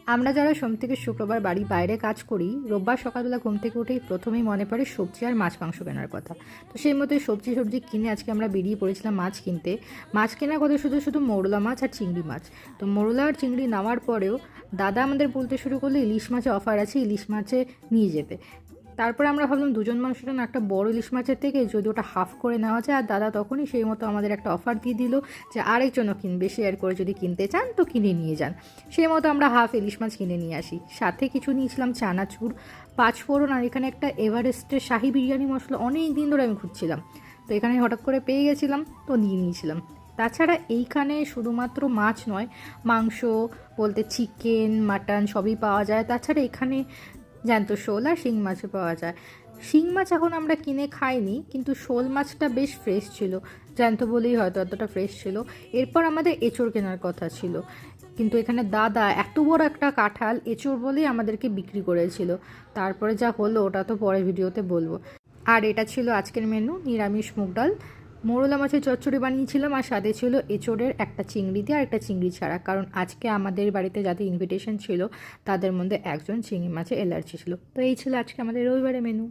আমরা যারা সোম থেকে শুক্রবার বাড়ি বাইরে কাজ করি, রোববার সকালবেলা ঘুম থেকে উঠেই প্রথমেই মনে পড়ে সবজি আর মাছ মাংস কেনার কথা। তো সেই মতোই সবজি কিনে আজকে আমরা বেরিয়ে পড়েছিলাম মাছ কিনতে। মাছ কেনার কথা শুধু শুধু মৌরলা মাছ আর চিংড়ি মাছ। তো মৌরলা আর চিংড়ি নেওয়ার পরেও দাদা আমাদের বলতে শুরু করলো ইলিশ মাছে অফার আছে, ইলিশ মাছে নিয়ে যেতে। তারপরে আমরা ভাবলাম দুজন মানুষের জন্য একটা বড় ইলিশ মাছের থেকে যদি ওটা হাফ করে নেওয়া যায়, আর দাদা তখনই সেই মতো আমাদের একটা অফার দিয়ে দিল যে আরেকজনও কিনবে, শেয়ার করে যদি কিনতে চান তো কিনে নিয়ে যান। সেই মতো আমরা হাফ ইলিশ মাছ কিনে নিয়ে আসি। সাথে কিছু নিয়েছিলাম চানাচুর, পাঁচফোড়ন, আর এখানে একটা এভারেস্টের শাহি বিরিয়ানি মশলা অনেক দিন ধরে আমি খুঁজছিলাম, তো এখানে হঠাৎ করে পেয়ে গেছিলাম, তো নিয়ে নিয়েছিলাম। তাছাড়া এইখানে শুধুমাত্র মাছ নয়, মাংস বলতে চিকেন, মাটন সবই পাওয়া যায়। তাছাড়া এখানে জ্যান্ত শোল আর শিং মাছও পাওয়া যায়। শিং মাছ এখন আমরা কিনে খাইনি, কিন্তু শোল মাছটা বেশ ফ্রেশ ছিল, জ্যান্ত বলেই হয়তো এতটা ফ্রেশ ছিল। এরপর আমাদের এঁচড় কেনার কথা ছিল, কিন্তু এখানে দাদা এত বড় একটা কাঁঠাল এঁচড় বলেই আমাদেরকে বিক্রি করেছিল। তারপরে যা হলো ওটা তো পরে ভিডিওতে বলবো। আর এটা ছিল আজকের মেনু, নিরামিষ মুগ ডাল, মোরলা মাছের চচ্চড়ি বানিয়েছিলাম, আর সাথে ছিল এঁচড়ের একটা চিংড়ি দিয়ে আর একটা চিংড়ি ছাড়া, কারণ আজকে আমাদের বাড়িতে যাদের ইনভিটেশন ছিল তাদের মধ্যে একজন চিংড়ি মাছে অ্যালার্জি ছিল। তো এই ছিল আজকে আমাদের রবিবারের মেনু।